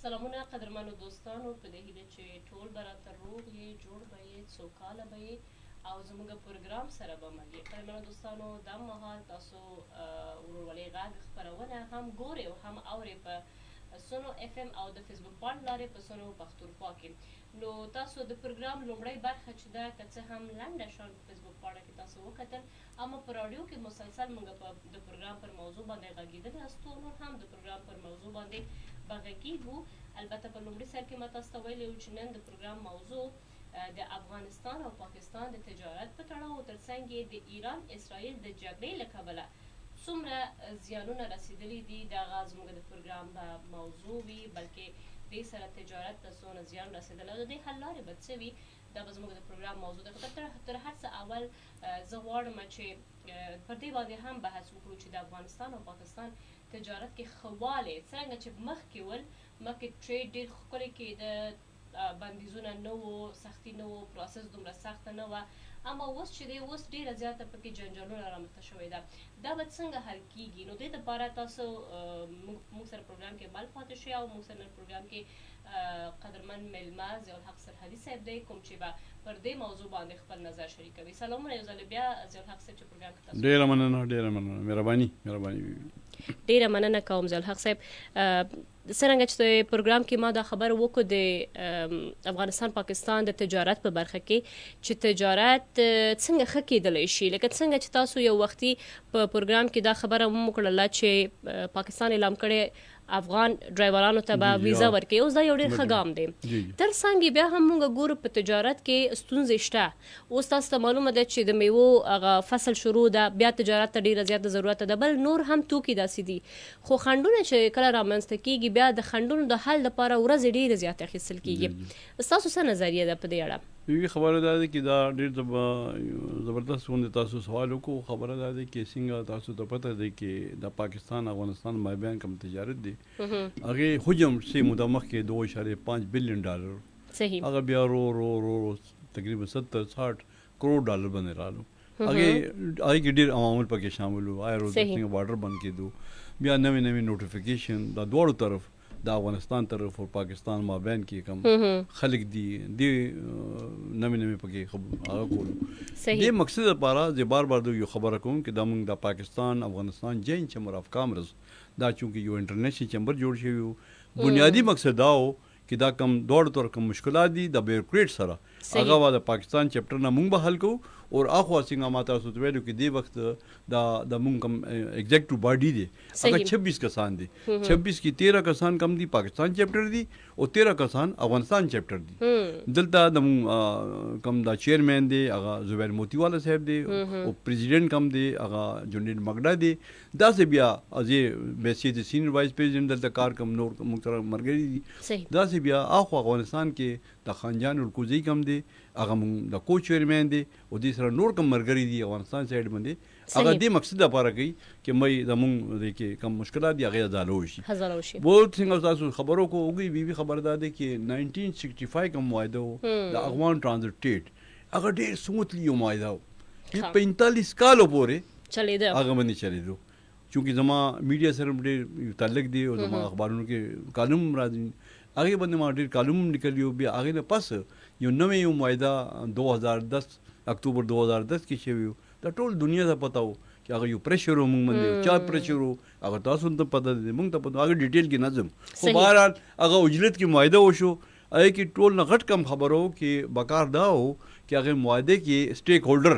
سلامونه قدرمنو دوستانو، په دې هیله چې ټول به راته روغ یې، جوړ به یې، سوکاله به یې او زموږ پروګرام سره به مل یې. قدرمنو دوستانو، دا مهال تاسو ورورولۍ غږ خپرونه هم ګورئ او هم اورئ په سونو اف ام او د فیسبوک پاڼې لارې په سونو پښتونخوا کې. نو تاسو د پروګرام لومړۍ برخه چې ده که څه هم لنډه شان په فیسبوک پاڼه کې تاسو وکتل، اما په راډیو کې مسلسل موږ په د پروګرام پر موضوع باندې غږېدلي یاستو. نور هم د پروګرام پر موضوع باندې به غږېږو. البته په لومړي سر کې ما تاسو ته ویلي وو چې نن د پروګرام موضوع د افغانستان او پاکستان د تجارت په تړاو، ترڅنګ یې د ایران اسرائیل د جګړې له کبله څومره زیانونه رسېدلي دي، دغه زموږ د پروګرام به موضوع وي. بلکې دې سره تجارت ته څونه زیان رسېدلی او د دې حل لارې به څه وي، دا به زموږ د پروګرام موضوع ده. خو تر هر څه اول زه غواړم چې پر دې باندې هم بحث وکړو چې د افغانستان او پاکستان تجارت کې ښه والی څرنګه چې مخکې ول، مخکې ټریډ ډېر ښکلی کېده، بندیزونه نه وو، سختي نه وو، پروسس دومره سخته نه وه. اما اوس چې دی، اوس ډېره زیاته پکې جنجالونه رامنځته شوې ده. دا به څنګه حل کېږي؟ نو دې دپاره تاسو موږ سره پروګرام کې بل پاتې شئ او موږ سره نن پروګرام کې قدرمن میلمه ضیاءالحق سرحدي صاحب دی، کوم چې به پر دې موضوع باندې خپل نظر شریکوي. سلامونه یو ځل بیا ضیاءالحق صاحب چې پروګرام کې تاسو. ډېره مننه، مهرباني. ډېره مننه کوم ضیاءالحق صاحب. څرنګه چې پروګرام کې ما دا خبر وکړو د افغانستان پاکستان د تجارت په برخه کې چې تجارت څنګه ښه کېدلی شي، لکه څنګه چې تاسو یو وختي په پروګرام کې دا خبره هم وکړله چې پاکستان اعلان کړی افغان ډرایورانو ته به ویزا ورکوي. اوس دا یو ډېر ښه ګام دی. ترڅنګ بیا هم موږ ګورو په تجارت کې ستونزې شته. اوس تاسو ته معلومه ده چې د میوو هغه فصل شروع ده، بیا تجارت ته ډېره زیاته ضرورت ده. بل نور هم توکي داسې دي، خو خنډونه چې کله رامنځته کېږي، بیا د خنډونو د حل لپاره ورځې ډېرې زیاتې اخیستل کېږي. ستاسو څه نظریه ده په دې اړه؟ یوه خبره دا ده چې دا ډېر زبردست غوندې تاسو سوال وکړو. خبره دا ده چې څنګه تاسو ته پته ده چې د پاکستان افغانستان مابین کوم تجارت دی، هغې حجم چې موده مخکې 2.5 بلین ډالر، هغه بیا رو تقریبا 70-60 کروڑ ډالر باندې رالو. هغې کې ډېر عوامل پکې شامل وو. آیا څنګه بارډر بند کېدو، بیا نوې نوټیفیکیشن د دواړو طرف، د افغانستان طرف او پاکستان مابین کې کوم خلک دي، دې نوې پکې هغه کولو. دې مقصد لپاره زه بار یو خبره کوم چې دا موږ د پاکستان افغانستان جوائنٹ چیمبر آف کامرس، دا چونکې یو انټرنیشنل چیمبر جوړ شوی وو، بنیادی مقصد دا و چې دا کم دواړو طرف کوم مشکلات دي د بیوروکریټ سره، هغه به د پاکستان چیپټر نه موږ به حل کوو. او اخوا څنګه ما تاسو ته ویلو چې دې وخت د موږ کوم ایگزیکټیو باډي دی هغه 26 کسان دي. 26 کې 13 کسان کم دي پاکستان چیپټر دي او 13 کسان افغانستان چیپټر دي. دلته د کوم دا چیرمن دی هغه زبیر موتیوالا صاحب دی او پریزیډنټ کم دی هغه جونیټ مګډا دی. داسې بیا ازې بیسي د سینیئر وایس پریزیډنټ دلته کار کوم نور مختلف مرګري دي. داسې بیا اخوا افغانستان کې د خانجان الکوزی کم دی، هغه موږ د کو چیرمن دی او دې سره نور کم مرګري دي افغانستان سایډ باندې. هغه دې مقصد لپاره کوي چې مې د موږ د کې کم مشکلات دي هغه حل وشي. بہت څنګه تاسو خبرو کو وګي بي خبردار دي چې 1965 کوم معاهده و د افغان ترانزیت ټریډ، هغه ډېر سموتلی یو معاهده و چې 45 کالو پورې چلیده، هغه باندې چلیدو. چونکې زما میډیا سره ډېر تعلق دی او زما اخبارونو کې کالم راځي، هغې باندې ما ډېر کالم لیکلي وو. بیا هغې نه پس یو نوې یو معاهده 2010 اکتوبر 2010 کې شوی و. د ټول دنیا ته پته و چې هغه یو پریشر و موږ باندې، چا پریشر و هغه تاسو ته پته دی، موږ ته پته، هغه ډیټیل کې نظم. خو بهرحال هغه اجلت کې معاهده وشو. هغې کې ټول نه غټ کم خبره و چې بکار دا و چې هغې معاهده کې اسټیک هولډر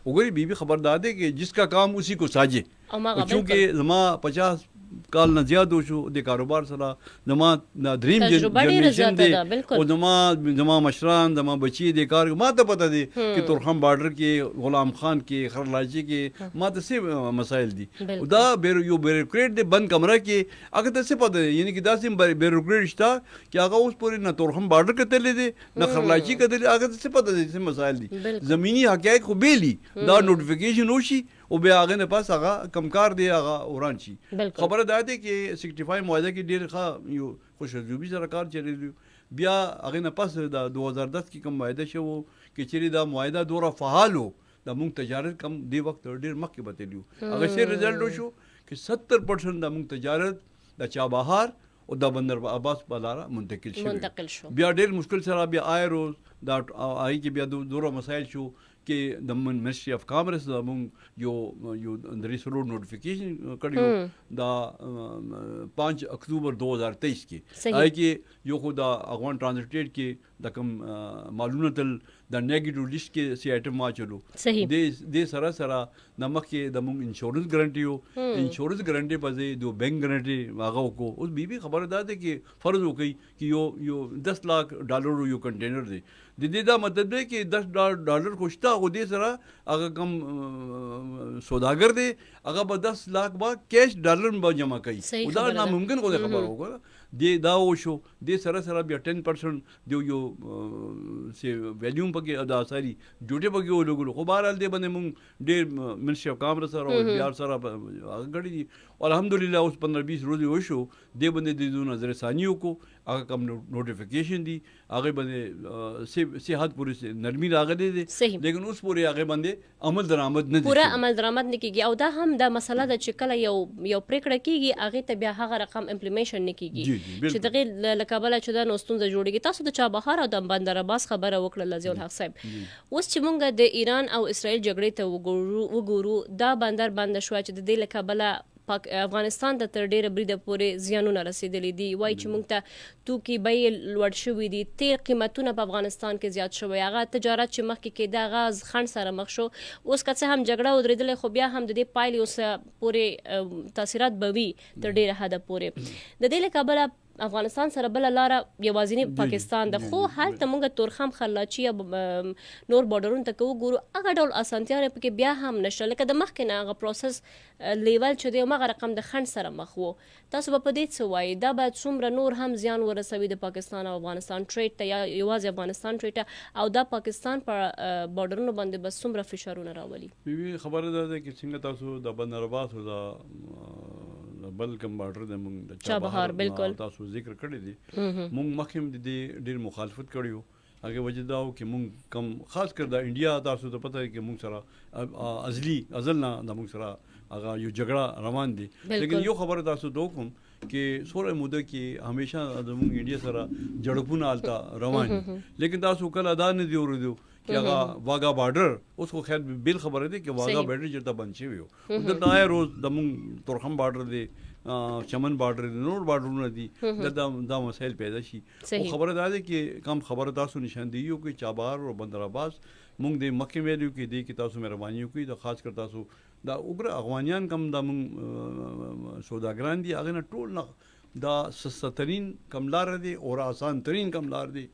وګوري بي خبردار دی چې جس کا کام اسی کو ساجے. چونکہ زما 50 کال نه زیات وشو د کاروبار سره، زما دریم جنریشن دی او زما مشران، زما بچی د کار ما ته پته دی چې تورخم بارډر کې، غلام خان کې، خرلاچي کې ما ته څه مسایل دي. دا یو بیوروکریټ دی بند کمره کې، هغه ته څه پته دی، یعنی چې داسې بیوروکریټ شته چې هغه اوس پورې نه تورخم بارډر کتلی دی نه خرلاچي کتلی، هغه ته څه پته دی څه مسایل دي. زمینی حقایق خو بیلی دا نوټیفیکیشن وشي او بیا هغه نه پاس هغه کمکار دی هغه وران شي. خبره دا ده چې 65 معاهده کې ډېر ښه یو خوشتجربي سره کار چلیدو. بیا هغې نه پس د 2010 کې کوم معاهده شو چې چیرې دا معاهده دومره فعال و، د موږ تجارت کم دې وخت ډېر مخکې بتلی و. هغه څه رزلټ وشو چې 70% د موږ تجارت د چابهار او د بندر عباس په لاره منتقل شو. بیا ډېر مشکل سره بیا روز دا آی کې بیا دوره مسایل شو کې د منسټري اف کامرس زموږ یو د ریس روډ نوټیفیکیشن کړیو دا 5 اکتوبر 2023 کې آی کې یو خو دا افغان ټرانزټ کې د کوم معلومه تل د نیگیټیو لیست کې سی آیټم واچلو د سره د مخکې د موږ انشورنس ګارانټي انشورنس ګارانټي په دو بینک ګارانټي هغه کو اوس بي خبره ده چې فرض وکړي چې یو 10 लाख ډالر یو کنټینر دی د دې دا مطلب دی چې $10 خوشته خو دې سره هغه کم سوداګر دی هغه به 10 लाख با کیش ډالر به جمع کوي دا ناممکن خو خبره وکړه دې دا وشو دې سره بیا 10% دی یو سی ویلیوم پکې ادا ساري جوړه پکې ولګلو خو بهرحال دې باندې مونږ ډېر منشي کامرس سره او بیا سره غړي الحمدلله اوس 15-20 ورځې وشو دې باندې د نظر ثانیو کو هغه کم نوټیفیکیشن دی هغه باندې صحت پوری نرمي راغلي دي لیکن اوس پوری هغه باندې عمل درآمد نه پورا عمل درآمد نه کیږي او دا هم د مسله د چکل یو پریکړه کیږي هغه ته بیا هغه رقم امپلیمنټیشن نه کیږي چې دغه لکابل چې دا نوستون د جوړیږي تاسو د چابهار او د بندر عباس خبره وکړه لزیل حق صاحب اوس چې مونږ د ایران او اسرائیل جګړې ته وګورو دا بندر بند شو چې د دې لکابل افغانستان ته تر ډیره بریده پورې زیانونه رسیدلي دي وایي چې موږ ته توکي بیې لوړ شوي دي تیل قیمتونه په افغانستان کې زیات شوی هغه تجارت چې مخکې کېده هغه خنډ سره مخ شو اوس که څه هم جګړه ودرېدلې خو بیا هم د دې پایلې اوس پورې تاثیرات به وي تر ډیره حده پورې د دې له کبله افغانستان سره بل لاره یوازینی پاکستان د خو هلته موږ تورخم خلاچي یا نور بارډرونو ته وګورو هغه ډول اسانتیاوې پکې بیا هم نشته لکه د مخکې نه هغه پروسس لیول چې دی هغه رقم د خنډ سره مخ وو تاسو په دې څه وایي دا باید څومره نور هم زیان ورسوي د پاکستان او افغانستان ټریډ ته یا یوازې افغانستان ټریډ ته او دا پاکستان پر بارډرونو باندې بس څومره فشارونه راولي خبره ده چې څنګه تاسو د بندر عباس او د بل کوم بارډر د موږ د چابهار بالکل تاسو ذکر کړی دی موږ مخکې د دې ډېر مخالفت کړیو هغه وجه دا و چې موږ کم خاص کر د انډیا تاسو ته پته کې موږ سره ازل نه د موږ سره هغه یو جګړه روان دي لیکن یو خبره تاسو ته کوم کې سوره موده کې همیشه د موږ انډیا سره جړپونه آلتا روان لیکن تاسو کله ادا نه دی ورودو چې هغه واګا بارډر اوس خو خیر بیل خبره ده چې واګا بارډر چې بند شوی وو د نای روز د موږ تورخم بارډر دی چمن بارډر دی نور بارډرونه دي دا مسایل پیدا شي او خبره ده چې کم خبره تاسو نشاندهیو کې چابهار او بندر عباس موږ د مکه ویلو کې دی کې تاسو مهرباني وکړئ د خاص کر تاسو دا وګړه افغانیان کم د موږ سوداګران دي هغه نه ټول نه دا سسترین کم لار دي او آسان ترین کم لار دي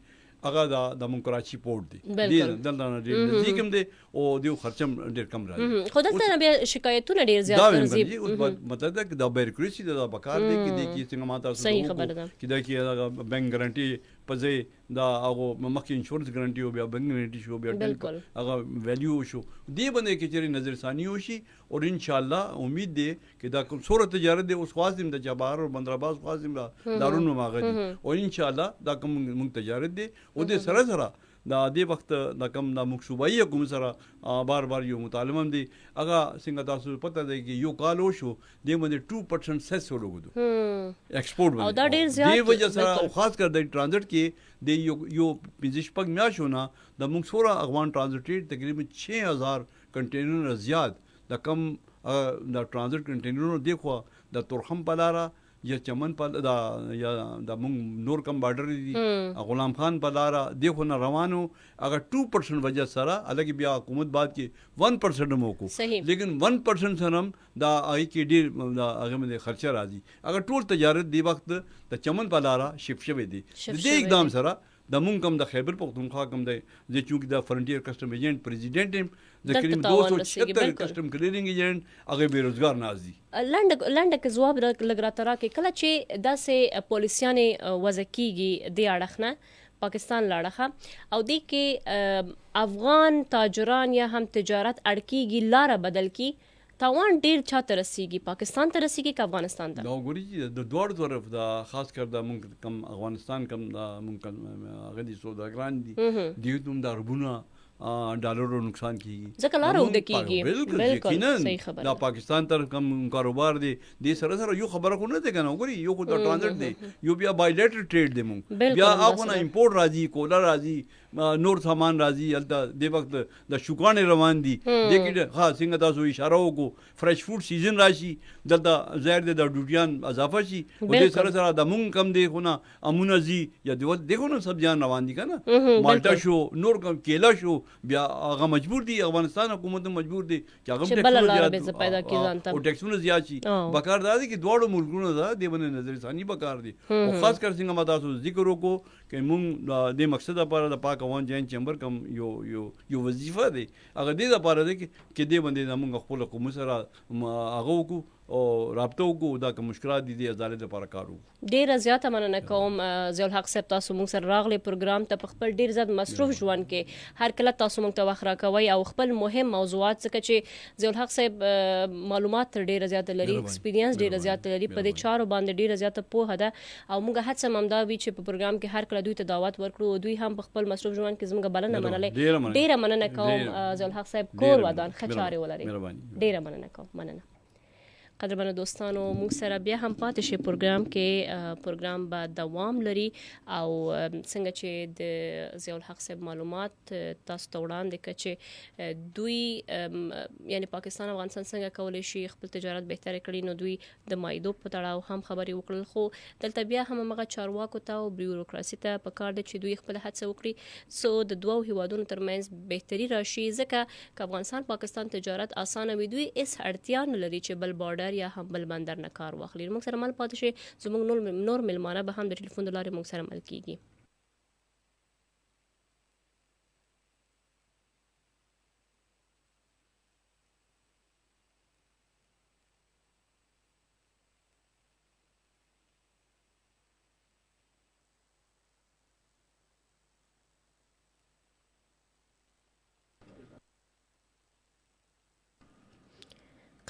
هغه د موږ کراچي پورت دی دلته ډېر نزدیک هم دی او دیو خرچم ډېر کم راځي خو دلته بیا شکایتونه ډېر زیات راځي مطلب دا د بیروکراسي د بکار دی کې څنګه ماته صحیح خبره ده کې دا کې بینک ګارانټي پځې دا هغه مخکې انشورنس ګارانټي او بیا بینک ګارانټي شو بیا هغه ویلیو شو دی باندې کې چې نظر ثاني وشي او ان شاء الله امید دی چې دا کوم صورت تجارت دی اوس خاصم د چابهار او بندر عباس خاصم دارونو ماغدي او ان شاء الله دا کوم موږ تجارت دی او د سره دا دې وخت د کم د مکسوبایي کوم سره بار یو مطالبه دی هغه څنګه تاسو پته دی چې یو کال وشو د باندې 2% سیس ولګو ایکسپورټ باندې او دا ډیر زیات دی وجه سره خاص کر د ټرانزټ کې د یو پنځه شپږ میاشونه د موږ سره افغان ټرانزټ تقریبا 6000 کنټینر زیات د کم د ټرانزټ کنټینرونو دی خو د تورخم په لاره یا چمن په دا یا د موږ نور کم بارډر دي غلام خان په لاره دی خو نه روانو اگر 2% وجه سره الګ بیا حکومت بعد کې 1% مو کو لیکن 1% سره دا آی کې ډیر دا هغه مې خرچه راځي اگر ټول تجارت دی وخت د چمن په لاره شپ شوي دي د اقدام سره د مونږ کم د خیبر پختونخوا کم دی چې چونکې د فرنټیر کسٹم ایجنټ پریزیډنټ هم د کریم 276 کسٹم کلیرینګ ایجنټ هغه بیروزګار ناز دي لنډ کې جواب لګ راترا کې کله چې داسې پولیسیانې وضع کیږي د اړخنه پاکستان لاړه او دی کې افغان تاجران یا هم تجارت اړکیږي لار بدل کی تاوان ډیر چاته رسیږي پاکستان ته رسیږي که افغانستان ته دا ګوري د دوړ طرف دا خاص کر د مونږ کم افغانستان کم د مونږ هغه دي سوداګران دي دوی دوم د ربونه ډالرو نقصان کیږي ځکه لاره اوږده کیږي. بالکل یقینا دا پاکستان تر کم کاروبار دی د سره یو خبره خو نه دی کنه وګوري یو خو د ټرانزیت دی یو بیا بایلیټرل ټریډ دی مونږ بیا اخونه امپورټ راځي کولا راځي نور سامان راځي الته د وخت د شوکانې روان دي دغه ها څنګه تاسو اشاره وکړو فرش فود سیزن راشي دلته ظاهر د ډوټیان اضافه شي او د سره د مونږ کم دی خو نه امونه زی یا دغه نو سبزیان روان دي کنه مالټا شو نور کم کیلا شو بیا هغه مجبور دي افغانستان حکومت مجبور دي چې هغه پیدا کیږي او ټیکسونه زیات شي بکار دا دي چې دواړو ملکونو دا د باندې نظر ثاني بکار دي او خاص کر څنګه ما تاسو ذکر وکړو چې مونږ د مقصد لپاره د پاک افغان جاین چیمبر کم یو وظیفه دی هغه دې لپاره دی چې دې باندې موږ خپل قوم سره هغه وکړو او رابطه وکړو دا کوم مشکلات دي د عدالت لپاره کار وکړو. ډیره زیاته مننه کوم ضیاء الحق صاحب تاسو موږ سره راغلي پروګرام ته په خپل ډیر زیات مصروف ژوند کې هر کله تاسو موږ ته وخت راکوي او خپل مهم موضوعات څخه چې ضیاء الحق صاحب معلومات ډیره زیاته لري ایکسپیرینس ډیره زیاته لري په دې چارو باندې ډیره زیاته پوهه ده او موږ هڅه ممدا وی چې په پروګرام کې هر کله دوی ته دعوت ورکړو او دوی هم په خپل مصروف ژوند کې زموږ بلنه منلې. ډیره مننه کوم ضیاء الحق صاحب کور ودان خچاره ولري. ډیره مننه کوم. مننه. قدرمنو دوستانو موږ سره بیا هم پاتې شي پروګرام کې پروګرام به دوام لري او څنګه چې د ضیاء الحق صاحب معلومات تاسو ته وړاندې کړ چې دوی یعنی پاکستان افغانستان څنګه کولی شي خپل تجارت بهتره کړي نو دوی د مایدو په تړاو هم خبرې وکړل خو دلته بیا هم هغه چارواکو ته او بیوروکراسي ته پکار دی چې دوی خپل هڅه وکړي سو د دوو هیوادونو ترمنځ بهتري راشي ځکه که افغانستان پاکستان تجارت اسانه وي دوی هیڅ اړتیا نه لري چې بل بارډر یا هم بل بندر نه کار واخلي. موږ سره مل پاتې شي زموږ نور ملمانه به هم د ټلیفون د لارې موږ سره مل کیږي.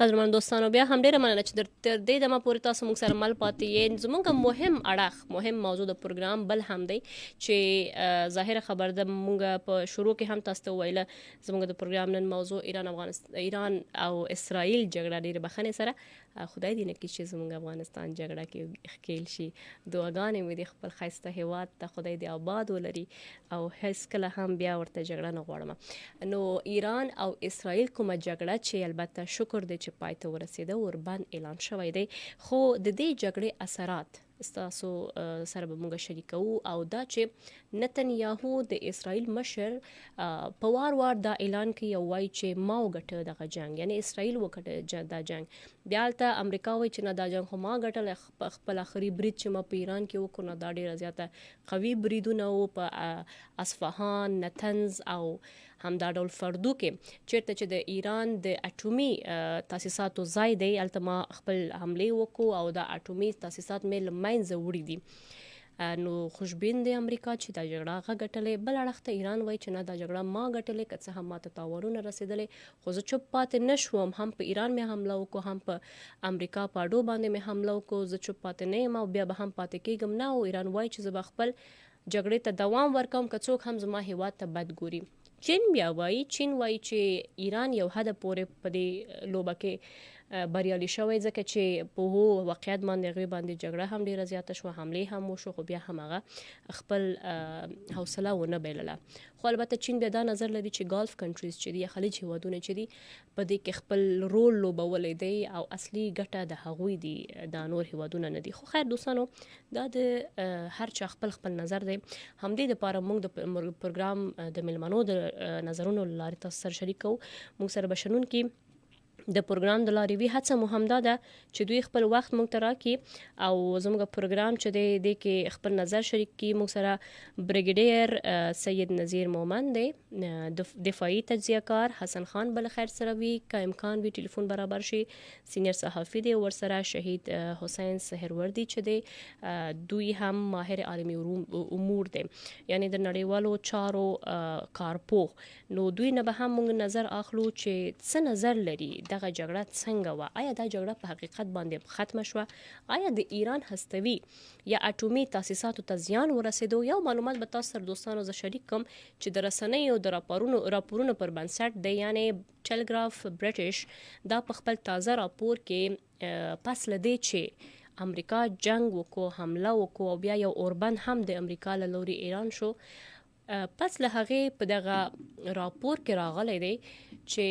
قدرمن دوستانو بیا هم ډیره مننه چې تر دې دمه پورې تاسو موږ سره مل پاتې یې. زموږ مهم موضوع د پروګرام بل هم دی چې ظاهره خبر ده موږ په شروع کې هم تاسو ته ویله زموږ د پروګرام نن موضوع ایران او اسرائیل جګړه ډیره بخښنې سره خدای دې نه کړي چې زموږ افغانستان جګړه کې ښکیل شي. دعاګانې مې د خپل ښایسته هیواد ته خدای دې آباد ولري او هیڅ کله هم بیا ورته جګړه نه غواړم. نو ایران او اسرائیل کومه جګړه چې البته شکر دی چې پای ته ورسېده ورباند اعلان شوی دی خو د دې جګړې اثرات ستاسو سره به موږ شریکو او دا چې نتنیاهو د اسرائیل مشر په وار دا اعلان کوي او وایي چې ما وګټه دغه جنگ یعنی اسرائیل وګټه دا جنگ بیا هلته امریکا وایي چې نه دا جنگ خو ما ګټل خپل آخري برید چې ما په ایران کې وکړو نو دا ډېره زیاته قوي بریدونه وو په اصفهان نتنز او همدا ډول فردو کې چیرته چې د ایران د اټومي تاسیساتو ځای دی هلته ما خپل حملې وکړو او د اټومي تاسیسات مې له منځه وړي دي. نو خوشبین دی امریکا چې دا جګړه هغه ګټلې بل اړخ ته ایران وایي چې نه دا جګړه ما ګټلې که څه هم ماته تاوانونه رسېدلې خو زه چوپ پاتې نه شوم هم په ایران مې حمله وکړو هم په امریکا په اډو باندې مې حمله وکړو زه چوپ پاتې نه یم او بیا به هم پاتې کېږم نه او ایران وایي چې زه به خپل جګړې ته دوام ورکوم که څوک هم زما هیواد ته بد ګوري. چین وایي چې ایران یو حد پورې په دې لوبه کې بریالي شوی ځکه چې په هغو واقعیت باندې هغوی باندې جګړه هم ډېره زیاته شوه حملې هم وشو خو بیا هم هغه خپل حوصله ونه بایلله. خو البته چین بیا دا نظر لري چې ګالف کنټریز چې دي یا خلیج هیوادونه چې دي په دې کې خپل رول لوبولی دی او اصلي ګټه د هغوی دي دا نور هیوادونه نه دي. خو خیر دوستانو دا د هر چا خپل نظر دی. همدې دپاره موږ د پروګرام د میلمنو د نظرونو له لارې تاسو سره شریکوو. موږ سره به شنونکي د پروګرام د لارې وي هڅه مو همدا ده چې دوی خپل وخت موږ ته راکړي او زموږ پروګرام چې دی دې کې خپل نظر شریک کړي. موږ سره بریګیډیر سید نذیر مومند دی دفاعي تجزیه کار حسن خان بل خیر سره وي که امکان وي ټلیفون برابر شي سینیر صحافي دی ورسره شهید حسین سهروردي چې دی دوی هم ماهر عالمي امور دی یعنی د نړیوالو چارو کارپوه. نو دوی نه به هم موږ نظر اخلو چې څه نظر لري دغه جګړه څنګه وه؟ آیا دا جګړه په حقیقت باندې ختمه شوه؟ آیا د ایران هستوي یا اټومي تاسیساتو ته زیان ورسېدو؟ یو معلومات به تاسو سره دوستانو زه شریک کوم چې د رسنیو د راپورونو پر بنسټ دی، یعنی ټلګراف برټش دا په خپل تازه راپور کې پس له دې چې امریکا جنگ وکړو، حمله وکړو او بیا یو اوربند هم د امریکا له لوري ایران شو، پس له هغې په دغه راپور کې راغلی دی چې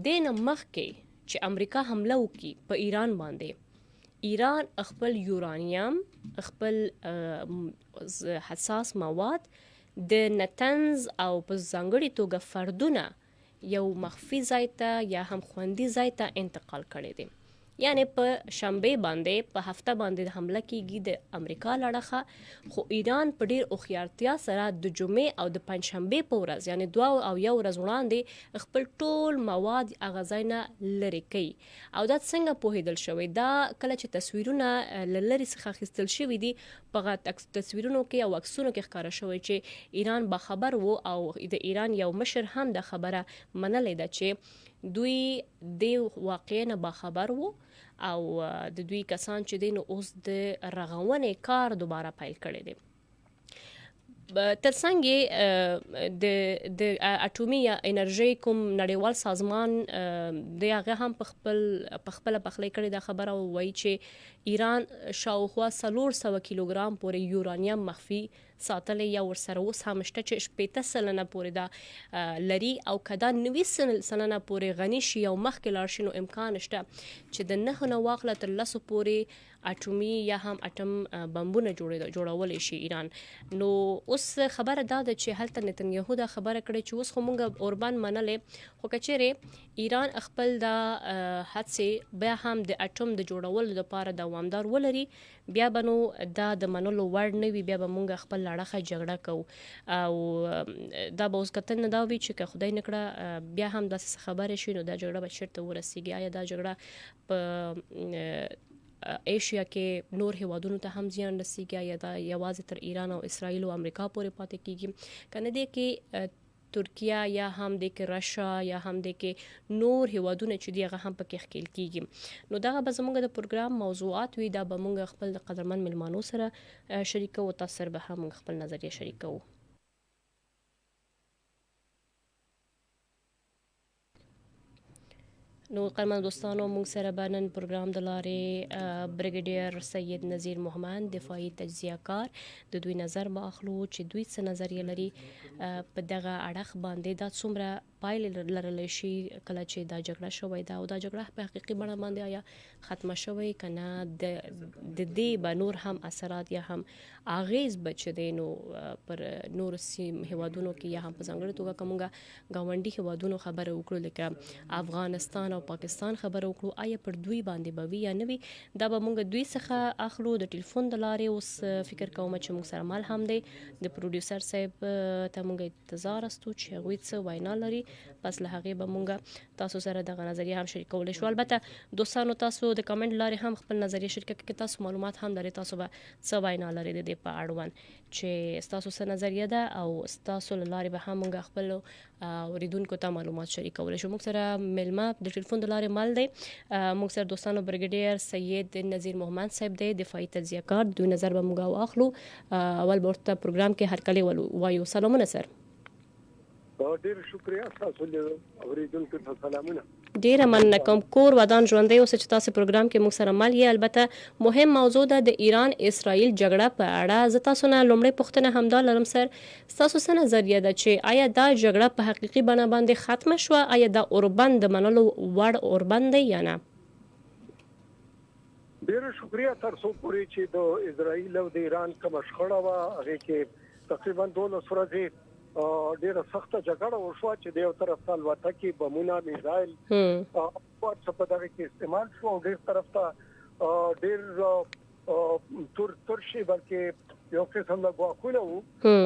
دې نه مخکې چې امریکا حمله وکړي په ایران باندې، ایران خپل یورانیم، خپل حساس مواد د نتنز او په ځانګړې توګه فردونه یو مخفي ځای ته یا هم خوندي ځای ته انتقال کړی دی. یعنی په شنبه باندې په هفته باندې حمله کیږي د امریکا لړخه، خو ایران په ډیر هوښیارتیا سره د جمعې او د پنجشنبې په ورځ یعنی 2 او 1 ورځ وړاندې خپل ټول مواد هغه ځای نه لرې کوي. او دا څنګه پوهېدل شوی؟ دا کله چې تصویرونه له لرې څخه اخیستل شوي دي، په تصویرونو کې او عکسونو کې ښکاره شوی چې ایران باخبر و او د ایران یو مشر هم د خبره منلې ده چې دوی د واقعې نه باخبر وو او د دوی کسان چې دی نو اوس د رغونې کار دوباره پیل کړی دی. ترڅنګ د اټومي یا انرژي کوم نړیوال سازمان د هغه هم په خپل پخلی کړی دا خبره وایي چې ایران شاوخوا 400 کیلوګرام پورې یورانیم مخفي ساتلی یا ورسره اوس هم شته چې 80 سلنه پورې دا لري او که دا 90 سلنه پورې غني شي او مخکې لاړ شي نو امکان شته چې د 9 نه واخله تر 10 پورې اټومي یا هم اټم بمبونه جوړولی شي ایران. نو اوس خبره دا ده چې هلته نتنیاهو دا خبره کړې چې اوس خو موږ اوربند منلې، خو که چیرې ایران خپل دا هڅې بیا هم د اټوم د جوړولو لپاره دوامدار ولري، بیا به نو دا د منلو وړ نه وي، بیا به موږ خپل لړخه جګړه کوو او دا به اوس کتن دا وي چې که خدای نه کړه بیا هم داسې خبرې شي نو دا جګړه به چېرته ورسیږي. آیا دا جګړه په ایشیا کې نور هیوادونو ته هم زیان رسیږي یا دا یوازې تر ایران او اسرائیل او امریکا پورې پاتې کیږي؟ کنه دې کې ترکیه یا هم د کې رشا یا هم د کې نور هیوادونه چې دی هغه هم پکې ښکیل کیږي. نو دغه به زموږ د پروګرام موضوعات وي، دا به موږ خپل د قدرمن ملمانو سره شریکو، تاسو سره به هم خپل نظریه شریکو. نو قدرمن دوستانو، موږ سره به نن پروګرام د لارې بریګیډیر سید نذیر محمد دفاعي تجزیه کار د دوی نظر به اخلو چې دوی څه نظریه لري په دغه اړخ باندې، دا څومره پایلې لرلی شي کله چې دا جګړه شوې ده او دا جګړه په حقیقي بڼه باندې آیا ختمه شوې که نه، د دې به نور هم اثرات یا هم اغیز به چې دی نو پر نور هیوادونو کې یا هم په ځانګړې توګه که موږ ګاونډي هیوادونو خبره وکړو لکه افغانستان او پاکستان خبره وکړو، آیا پر دوی باندې به وي یا نه وي؟ دا به موږ دوی څخه اخلو د ټلیفون د لارې. اوس فکر کوم چې موږ سره مال هم دی د پروډیوسر صاحب ته موږ انتظار استو چې هغوی څه وینا لري، پس له هغې به موږ تاسو سره دغه نظریه هم شریکولی شو. البته دوستانو تاسو د کمنټ لارې هم خپل نظریه شریکه کړئ، تاسو معلومات هم لرئ، تاسو به څه وینا لرئ د دې په اړوند چې ستاسو څه نظریه ده او ستاسو له لارې به هم موږ خپل اوریدونکو ته معلومات شریکولی شو. موږ سره میلمه د ټلیفون د لارې مل دی، موږ سره دوستانو بریګیډیر سید نذیر محمد صاحب دی دفاعي تجزیه کار، دوی نظر به موږ واخلو. اول به ورته پروګرام کې هرکلی وایو. سلامونه سر. ډیر شکریه، تاسو له اوریدونکو ته سلامونه. ډیره مننه کوم. کور ودان ژوندی اوسه چې تاسو پروګرام کې موږ سره مل یې. البته مهم موضوع ده د ایران اسرائیل جګړه په اړه. زه تاسو نه لومړی پوښتنه همدا لرم سر، ستاسو څه نظریه ده چې آیا دا جګړه په حقیقي بڼه باندې ختمه شوه؟ آیا دا اوربند د منلو وړ اوربند دی یا نه؟ ډیره شکریه. تر څو پورې چې د اسرائیل او د ایران کومه شخړه وه هغې کې تقریبا 12 ورځې ډیره سخته جګړه وشوه چې د یو طرف ته الوتکې، بمونه، میزایل په دغه کې استعمال شو او ډیر طرف ته ډیر ترشي بلکې یو قسم د ګواښونه وو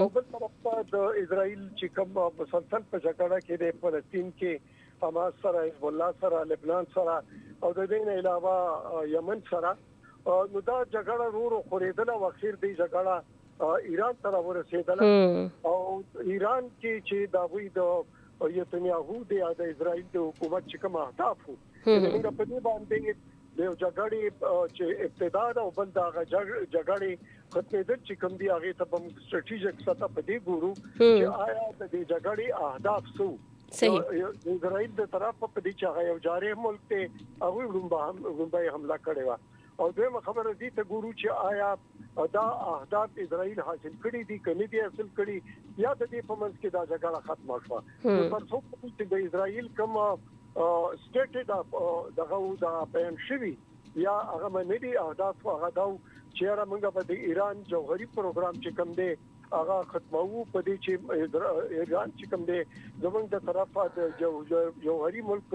او بل طرف ته د اسرائیل چې کوم مسلسل په جګړه کې د فلسطین کې حماس سره، حزب الله سره، لبنان سره او د دې نه علاوه یمن سره، نو دا جګړه ورو خورېدله او اخر دې جګړه ایران ته ورسېدله او ایران کې چې دا وی د نتنیاهو د اسرائیل د حکومت چې کوم اهداف وو موږ په دې باندې د جګړې چې ابتدا او بل د جګړې ختمېدل چې کوم دی هغه ته په سټریټیژیک سطح په دې ګورو چې آیا د جګړې اهداف څه صحیح اسرائیل د طرف په دې چې هغه یو جاري ملک ته هغه رومبای حمله کړې و او دویمه خبره دي ته ګورو چې آیا دا اهداف اسرائیل حاصل کړي دي کني دي حاصل کړي یا د دې په منځ کې دا جګړه ختمه شوه پر څو چې د اسرائیل کوم سټیټ دغه بیان شوی یا هغه منډي اهداف هغه دا چې موږ په د ایران جوهري پروګرام چې کوم دی هغه ختمو په دې چې ایران چې کوم دی زمونږ د طرفه د جوهري ملک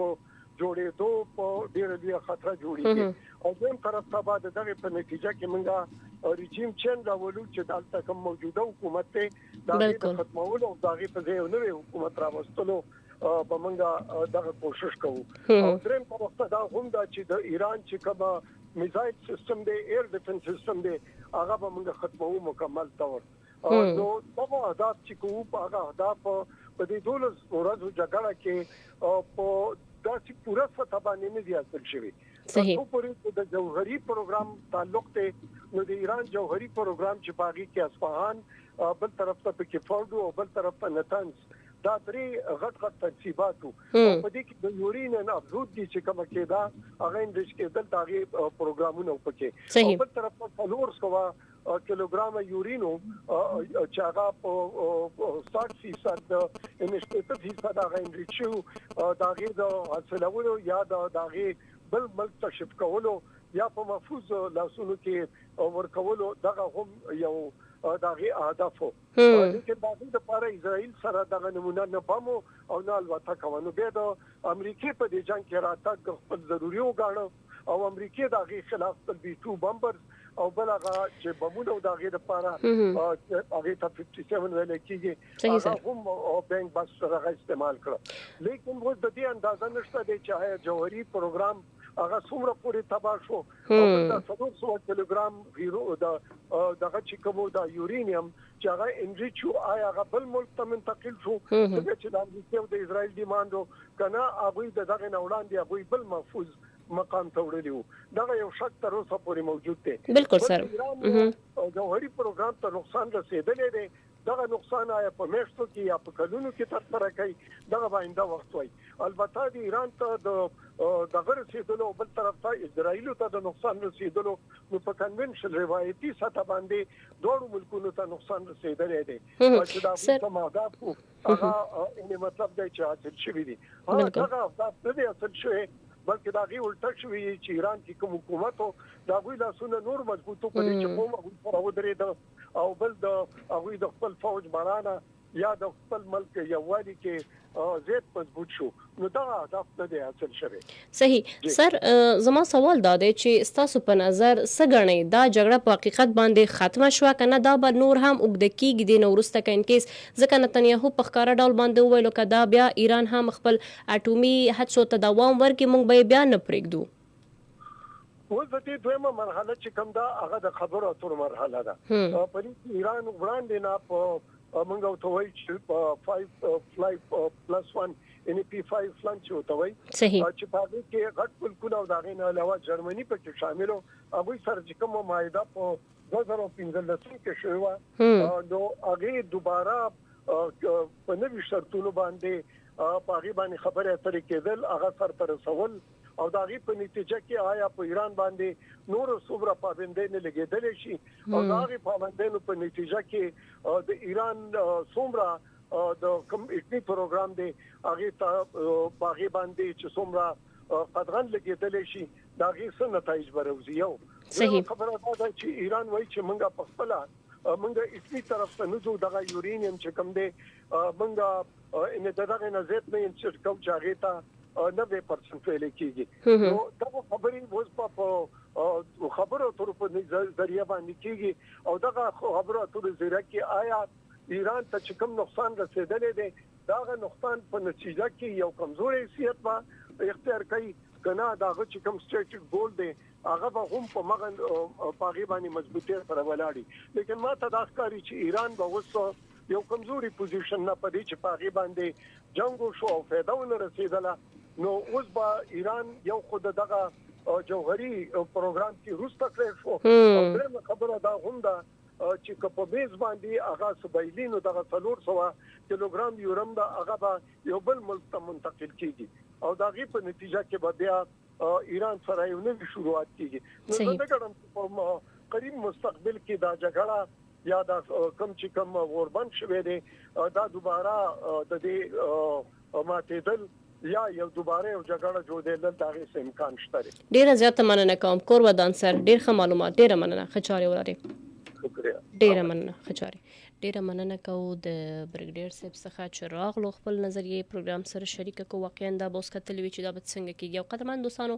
جوړېدو په ډېر لوی خطر جوړیږي او دیم طرف ته بعد دغه په نتیجه کې موږ ریجیم چینج راولو چې دلته کوم موجوده حکومت ته د ختمولو او دغه په ځای نوې حکومت راوستلو په موږ دغه کوشش کوو او دریم طرف ته دا هم دا چې د ایران چې کوم میزایل سیستم دی ایر ډیفنس سیستم دی هغه به موږ ختمو مکمل تور نو دغه اهداف چې کوو هغه اهداف په دې 12 ورځو جګړه کې په داسې پوره سطح باندې نه دي حاصل شوی صحیح په پوری د جوهري پروګرام تعلق ته نو د ایران جوهري پروګرام چې باغی کې اصفهان بل طرف ته کې فورډو او بل طرف ته نتنز دا درې غټ تنصیبات او په دې کې د یورین ابزود دي چې کوم کې دا هغه اندیش کې د تاغي پروګرامونو پکې او بل طرف ته فلورز کوا کیلوګرام یورینو چې هغه په 60% انشټیټ هغه انریچو داغه د حاصلولو یا داغه بل ملک تشف کولو یا په محفوظ لاسونو کې ورکولو دغه هم یو داغه اهداف لیکن دغه د لپاره اسرائیل سره دغه نمونه نه پامو او نه البته کوي به د امریکای په دې جنگ کې راتګ خپل ضروري وګاڼه او امریکای دغه خلاف د B2 بمبر او بل هغه چې بمونه دغه لپاره هغه ته 57 ویل کېږي هغه هم بنک بس سره استعمال کړ لیکن و د دې اندازه نشته چې جوهري پروګرام هغه څومره پورې تباہ شو او دا 700 کیلوګرام ویرو دغه چې کومو دا یورینیم چې هغه انریچو آیا هغه بل ملک ته منتقل شو چې د امریکا او د اسرائیل دیماندو کنه هغه دغه نوړان دی هغه بل محفوظ مقام ته وړلی دغه یو شک تر اوسه پورې موجود دی بالکل سر جوهري پروګرام ته نقصان رسیدلې دی دغه نقصان آیا په میاشتو کې یا په کلونو کې تر سره کوي دغه باندې وخت وای البته د ایران ته د رسیدلو بل طرف ته اسرائیل ته د نقصان رسیدلو نو په کنونشن روایتي سطح باندې دوه ملکونو ته نقصان رسیدلې دی چې دا څه ماده هغه ان مطلب دی چې حاصل شوی دی هغه د دې اصل شوی بلکې دا غي ولټ شوی چې ایران کې کوم حکومت دا غوي لاسونه نور مضبوطو کړي چې کوم پر ودرې او بل د هغه د خپل فوج بارانه یا د خپل ملک یووالي کې زیات مضبوط شو نو دا هدف نه دی حاصل شوی صحیح سر زما سوال دا دی چې تاسو په نظر سګنی دا جګړه په حقیقت باندې ختمه شو کنه دا به نور هم وګد کیږي د نورسته کین کیس ځکه نتنیاهو په ښکارا ډول باندې ویلو کدا بیا ایران هم خپل اټومي هڅو ته دوام ورکړي مونږ به بیا نه پرېږدو وځي دویمه مرحله چې کوم دا هغه د خبرو اترو مرحله ده په ایران وړاندې نه په موږ ته وایي چې 5+1 NP5 فلانچ وته وایي چې په دې کې غټ ملکونه او دغه نه علاوه جرمني پکې شامل او هغه سره چې کومه معاهده په 2015 کې شوه نو هغه دوباره په نوي شرطونو باندې پاغي باندې خبره اترې کېدل هغه سر پر رسول او دا غي په نتیجه کې آیا په ایران باندې نور صبره پابندۍ نه لګیدل شي او دا غي پابندۍ په نتیجه کې د ایران صومره د کوم اټنی پروګرام دی هغه ته باغی باندې چې صومره قدغن لګیدل شي دا غي څه نتایج بروزي یو صحیح خبره ده چې ایران وایي چې موږ په خپل موږ اټنی طرف ته نزو دغه یورینیم چې کوم دی موږ ان دغه نزيت نه انچ کوم چاغه ته 90% ویل کېږي نو دا خبرې اوس په خبرو اترو په ذریعہ باندې کېږي او دا خبرو اترو ذریعہ کې آیا ایران ته چې کوم نقصان رسیدلې دی دا نقصان په نتیجه کې یو کمزوري حیثیت ما اختیار کوي کنه دا چې کوم سټریټیک ګول دی هغه به هم په مغن پاغي باندې مضبوطه سره ولاړی لیکن ما ته دا ښکاري چې ایران به اوس یو کمزوري پوزیشن نه پدې چې پاغي باندې جنگ شو او فایده ونه رسیدله نو اوس به ایران یو خود دغه جوهري پروګرام کې روسته کړی شو او دغه خبره دا هم ده چې په بیس باندې هغه سبایلینو دغه 300 کیلوګرام یورم دا هغه یو بل ملک ته منتقل کیږي او دا غي په نتیجه کې به بیا ایران سره یو نوې شروعات کیږي نو دا ګرم په قریب مستقبل کې دا جګړه یا دا کم چې کم وربند شوه دي دا دوباره د دې ماتېدل یا یو دوباره یو جګړه جوړېدل دا هیڅ امکان شته. ډیره زیاته مننه کوم کور ودان سر ډیر ښه معلومات ډیره مننه خچاري ولري ډیره مننه خچاري ډیره مننه کوو د برګډیر صاحب څخه چې راغلو خپل نظریه پروګرام سره شریک کو واقعا دا بوس کتل وی چې دا به څنګه کیږي او قدرمن دوستانو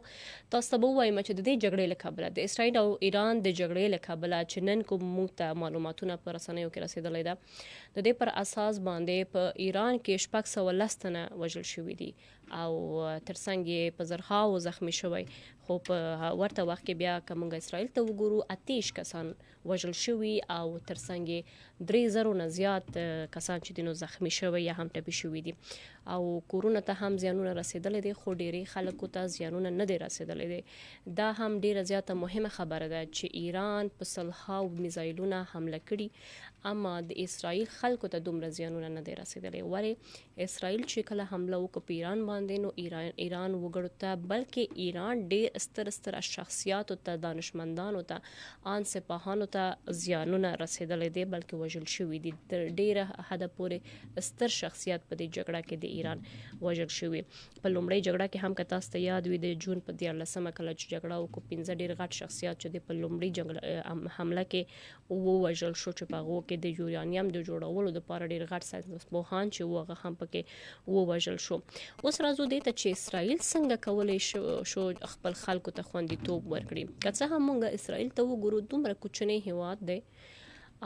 تاسو ته وایم چې د دې جګړې له کبله د اسرائیل او ایران د جګړې له کبله چې نن کوم موږ ته معلوماتونه پر رسنیو کې رسیدلې ده د دې پر اساس باندې په ایران کې 410 تنه وژل شوي دي او ترڅنګ په زرهاو زخمی شوی خو په ورته وخت کې بیا کومه اسرائیل ته وګورو اتیش کسان وژل شوي او ترڅنګ 3000 نه زیات کسان چې دینو زخمی شوی یا هم ټپي شوي دي او کورونه ته هم زیانونه رسیدلې دي خو ډېری خلکو ته زیانونه نه دي رسیدلې دي دا هم ډیره زیاته مهمه خبره ده چې ایران په صلحاو میزایلونه حمله کړي اما د اسرائیل خلکو ته دومره زیانونه نه دي رسیدلې ولی اسرائیل چې کله حمله وکړه په ایران باندې نو ایران وګړو ته بلکې ایران ډېر ستر شخصیات او ته دانشمندانو ته ان سپاهانو ته زیانونه رسیدلې دي بلکې وژل شوي دي ډېر حد پورې ستر شخصیت په دې جګړه کې د ایران وژل شوي په لومړۍ جګړه کې هم که تاسو ته یاد وي د جون په 14مه کله چې جګړه وکړه 15 ډېر غټ شخصیات چې په لومړۍ حمله کې وژل شو چې په هغو کې د یورانیم د جوړولو لپاره ډېر غټ ساینسپوهان چې هغه هم پکې وژل شو. اوس راځو دې ته چې اسرائیل څنګه کولی شو خپل خلکو ته خوندیتوب ورکړي که څه هم موږ اسرائیل ته وګورو دومره کوچنی هیواد دی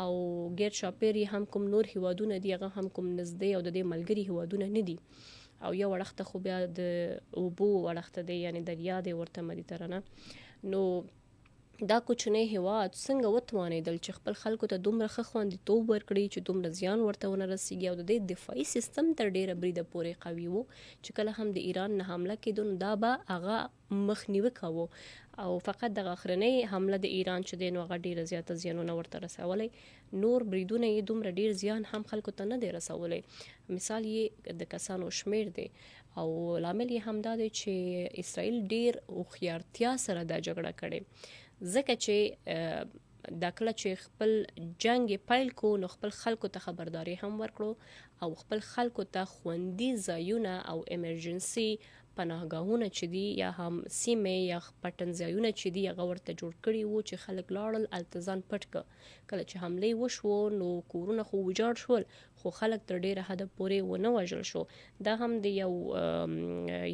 او غیر شاپيري هم کوم نور هیوادونه دي هغه هم کوم نږدې او د دې ملګري هیوادونه نه دي او یو وړخته خو بیا د اوبو وړخته دی یعنی دریا دی ورته مدیترانه نو دا کوچنی هیواد څنګه وتوانیدل چې خپل خلکو ته دومره ښه خوندیتوب ورکړي چې دومره زیان ورته ونه رسیږي او د دې دفاعي سیستم تر ډیره بریده پورې قوي وو چې کله هم د ایران نه حمله کېدو نو دا به هغه مخنیوي کوو او فقط د اخرنۍ حمله د ایران چې دی نو هغه ډیره زیاته زیانونه ورته رسولی نور بریدونه یې دومره ډیر زیان هم خلکو ته نه دی رسولی مثال یې د کسانو شمیر دی او لامل یې هم دا دی چې اسرائیل ډیر هوښیارتیا سره دا جګړه کړې ځکه چې دا کله چې خپل جنگ پیل کو نو خپل خلکو ته خبرداري هم ورکړو او خپل خلکو ته خوندي ځایونه او ایمرجنسي پناهګاهونه چې دي یا هم سیمې یا پټن ځایونه چې دي هغه ورته جوړ کړي وو چې خلک لاړل التزام پټ کله چې حمله وشو نو کورونه خو ویجاړ شول خو خلک تر ډیره حد پورې ونه وژل شو دا هم د یو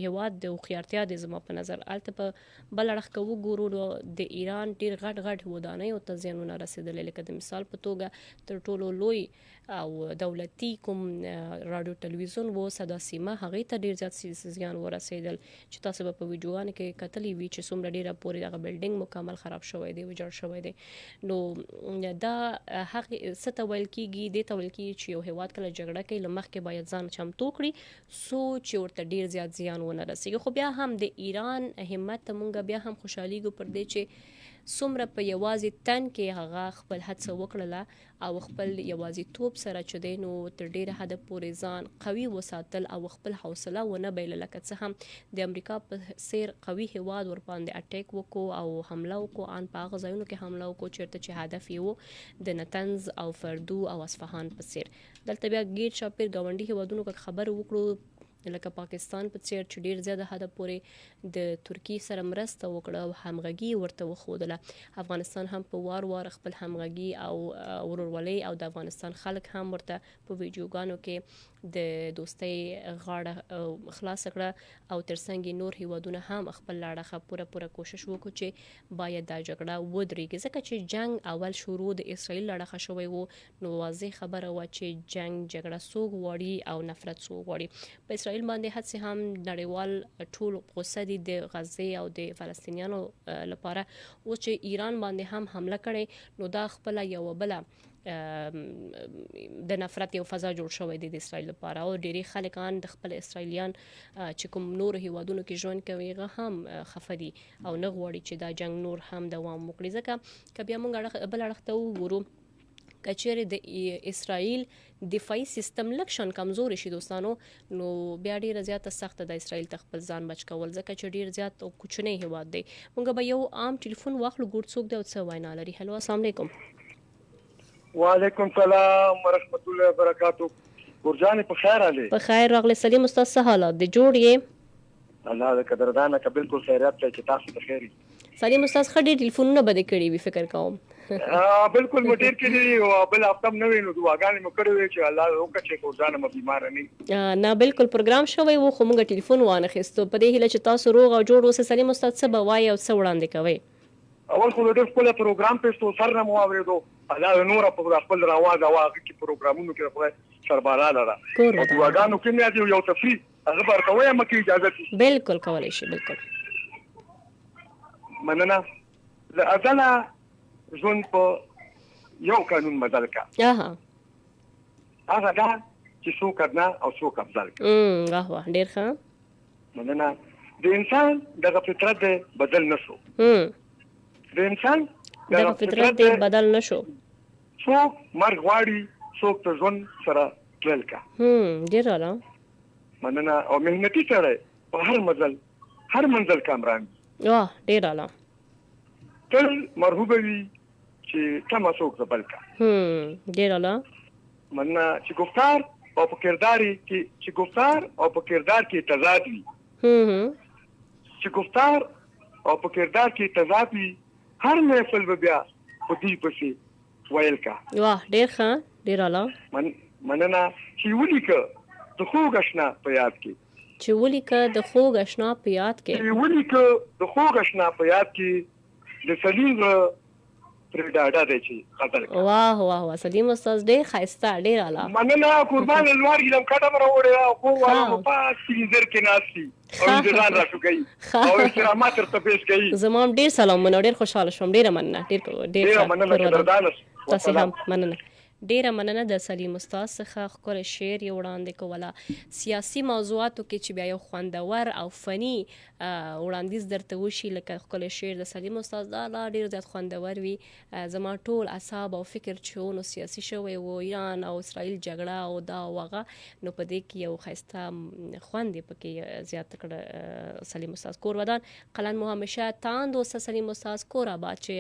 هیواد د هوښیارتیا د زما په نظر الته په بل اړخ کې وګورو نو د ایران ډیر غټ ودانۍ او تزیانونه رسیدلې لکه د مثال په توګه تر ټولو لوی او دولتي کوم رادیو ټلویزیون وو صدا سیمه هغه ته ډیر زیات زیان ورسېدل چې تاسو په ویډیوګانو کې کتلې وی چې څومره ډیره پورې دغه بلډینګ مکمل خراب شوی دی ویجاړ شوی دی نو دا هغه څه ویل کېږي د تویل کې چې یو هیواد کله جګړه کوي لمخ کې باید ځان چمتو کړي سوچ ورته ډیر زیات زیان ونه رسیږي خو بیا هم د ایران همت مونږ بیا هم خوشحاليږو پر دې چې څومره په یوازې تن کې هغه خپل هڅه وکړله او خپل یوازې توپ سره چې دی نو تر ډیره حد پورې ځان قوي وساتل او خپل حوصله ونه بایلله که څه هم د امریکا په څیر قوي هیواد ور باندې اټیک وکړو او حمله وکړو ان په هغه ځایونو کې حمله وکړو چیرته چې هدف یې و د نتنز او فردو او اصفهان په څیر دلته بیا ګیر شاپیر ګاونډي هیوادونو کې خبر وکړو لکه پاکستان په څیر چې ډیر زیاته حد پورې د ترکی سره مرسته وکړه او همغږي ورته وښودله افغانستان هم په وار خپل همغږي او ورورولي او د افغانستان خلک هم ورته په ویډیوګانو کې د دوستۍ غاړه خلاص کړه او ترڅنګ نور هیوادونه هم خپل لاړه پوره کوشش وکړو چې باید دا جګړه ودرېږي ځکه چې جنگ اول شروع د اسرائیل لاړه شوی وو نو واضح خبره و چې جګړه څوک غواړي او نفرت څوک غواړي په اسرائیل باندې هڅه هم نړیوال ټول غوسه دي د غزه او د فلسطینیانو لپاره او چې ایران باندې هم حمله کړي نو دا خپل یو بل د نفرت یو فضا جوړ شوی دی د اسرائیل لپاره او ډېری خلکان د خپل اسرائیلیان چې کوم نور هیوادونو کې ژوند کوي هغه هم خفه دي او نه غواړي چې دا جنگ نور هم دوام وکړي ځکه که بیا موږ بل اړخ ته وګورو که چیرې د اسرائیل دفاعي سیستم لږ شان کمزوري شي دوستانو نو بیا ډېره زیاته سخته د اسرائیل ته خپل ځان بچ کول ځکه چې ډېر زیات او کوچنی هیواد دی. موږ به یو عام ټلیفون واخلو ګور څوک دی او څه وینا لري. هلو السلام علیکم. وعلیکم السلام ورحمت الله وبرکاتو. ګورجانې په خیر علي؟ په خیر راغلی سلیم استاد څه حالات دی جوړ یې؟ الله د قدردانه که بالکل خیریت دی چې تاسو ته خیر سلیم استاد ښه ډېر ټلیفونونه به دې کړي وي فکر کوم. بالکل مو ډېر کړي او بل هفته هم نه وي نو دعاګانې مو کړې وي چې الله وکړي چې ګورجانه مو بیماره نه نه بالکل پروګرام شوی و خو موږ ټلیفون وانخیستو په دې هیله چې تاسو روغ او جوړ اوسئ. سلیم استاد څه به وایي او څه وړاندې کوئ؟ اول خو ډېر ښکلی پروګرام پیښ سر نه مو اورېدو الله نور په خپل رواج او هغه کې پروګرامونو کې خپل سرباراله ده دعاګانو کې نه یو تفریح هغه ورکوي مکه اجازه بالکل کولای شي بالکل مننه ازله ژوند په یو قانون مدل کا هغه دا چې څوک نه او څوک افضل واه ډېر ښه مننه د انسان دغه فطرت بدل نشو د انسان دغه فطرت بدل نشو څوک مرګ غواړي څوک ته ژوند سره تلل کا ډېر اعلی مننه او مهنتي سره په هر منزل کامران واه ډېر اعلی تل مرغوبه وي چې کما څوک زبل کا ډېر اعلی مننه چې گفتار او په کردار کې تضاد وي چې گفتار او په کردار کې تضاد وي هر محفل به بیا په دې پسې ویل کا واه ډېر ښه ډېر اعلی مننه چې ولیکه د خوږ آشنا په یاد کې د سلیم پر ډاډه دی چې خطر واه واه واه سلیم استاد ډېر ښایسته ډېر اعلی مننه قربان لوړ ګلم کټه مروړې او خو والو په سینځر کې ناسي او ځان راشو کوي او احترامات ته پیش کوي زمام ډېر سلامونه ډېر خوشاله شوم ډېر مننه ډېر مننه تاسو هم مننه ډیره مننه د سلیم استاد څخه ښکلی شعر یې وړاندې کوله. سیاسي موضوعاتو کې چې بیا یو خوندور او فني وړاندیز درته وشي لکه ښکلی شعر د سلیم استاد دا لا ډېر زیات خوندور وي. زما ټول اعصاب او فکر چې نو سیاسي شوی و ایران او اسرائیل جګړه او دا او هغه نو په دې کې یو ښایسته خوند یې پکې زیات کړه. سلیم استاد کور ودان قلم مو همیشه تاند اوسه سلیم استاد کور آباد چې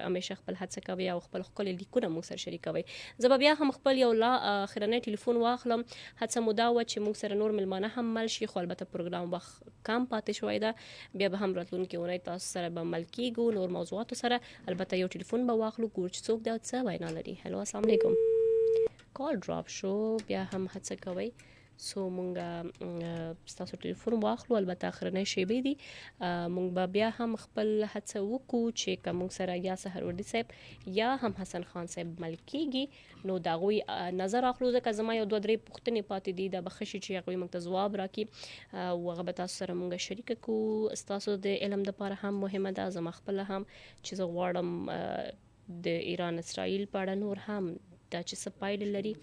همیشه خپل هڅه کوي او خپل ښکلي لیکونه موږ سره شریکوي. زه بیا هم خپل یو اخرنی ټلیفون واخلم. هڅه مو دا وه چې موږ سره نور ملمانه هم مل شي خو البته پروګرام وخت کم پاتې شوی ده. بیا به هم راتلونکې اونۍ تاسو سره به مل کیږو نور موضوعاتو سره. البته یو ټلیفون به واخلو ګور چې څوک دی او څه وینا لري. هلو السلام علیکم. کال ډراپ شو بیا هم هڅه کوئ سو مونږ ستاسو ټلیفون واخلو. البته اخرنی شیبې دي مونږ به بیا هم خپل هڅه وکړو چې که مونږ سره یا سحروردي صاحب یا هم حسن خان صاحب مل کیږي نو د هغوی نظر اخلو ځکه زما یو دوه درې پوښتنې پاتې دي دا به ښه شي چې هغوی مونږ ته ځواب راکړي او هغه به تاسو سره مونږ شریکه کړو. ستاسو د علم دپاره هم مهمه ده زما خپله هم چې زه غواړم د ایران اسرائیل په اړه نور هم دا چې څه پایلې لري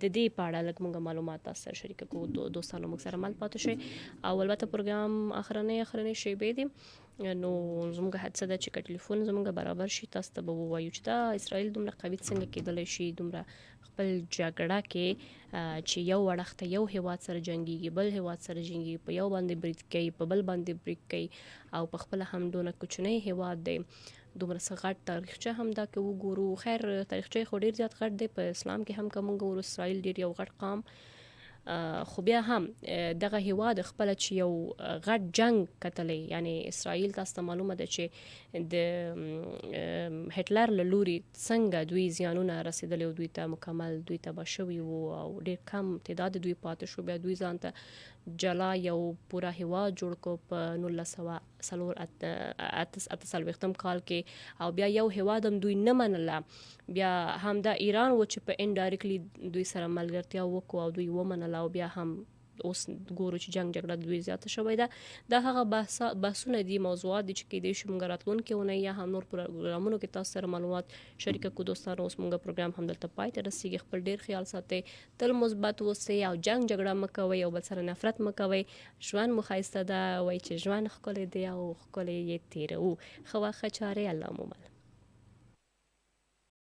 د دې په اړه لږ موږ معلومات تاسو سره شریکه کوو. دوستانو موږ سره مل پاتې شئ او البته پروګرام اخرنی شیبې دي نو زموږ هڅه ده چې که ټلیفون زموږ برابر شي تاسو ته به ووایو چې دا اسرائیل دومره قوي څنګه کېدلی شي دومره خپل جګړه کې چې یو اړخ ته یو هیواد سره جنګیږي بل هیواد سره جنګیږي په یو باندې برید کوي په بل باندې برید کوي او په خپله هم دونه کوچنی هیواد دی دومره څه غټ تاریخچه هم دا که وګورو. خیر تاریخچه خو ډېر زیات غټ دی په اسلام کې هم که موږ ګورو اسرائیل ډېر یو غټ قام خو بیا هم دغه هیواد خپله چې یو غټ جنگ کتلی یعنی اسرائیل تاسو ته معلومه ده چې د هټلر له لوري څنګه دوی زیانونه رسېدلی و دوی ته مکمل دوی تباه شوي وو او ډېر کم تعداد دوی پاتې شو. بیا دوی ځان ته جلا یو پوره هیواد جوړ کو په 1948 کال کې او بیا یو هیواد هم دوی نه منله. بیا هم دا ایران و چې په انډایرکټلی دوی سره ملګرتیا وکړو او دوی ومنله او بیا هم اوس ګورو چې جنگ جګړه دوی زیاته شوې ده. دا هغه بحثونه دي، موضوعات دي چې کېدای شي موږ راتلونکې اونۍ یا هم نور پروګرامونو کې تاسو سره معلومات شریک کړو. دوستانو اوس موږ پروګرام همدلته پای ته رسیږي. خپل ډیر خیال ساتئ، تل مثبت اوسئ او جنگ جګړه مه کوئ او بل سره نفرت مه کوئ. ژوند مو ښایسته ده، وایي چې ژوند ښکلی دی او ښکلی یې تیروو. ښه وخت ښه چارې، الله مو مل.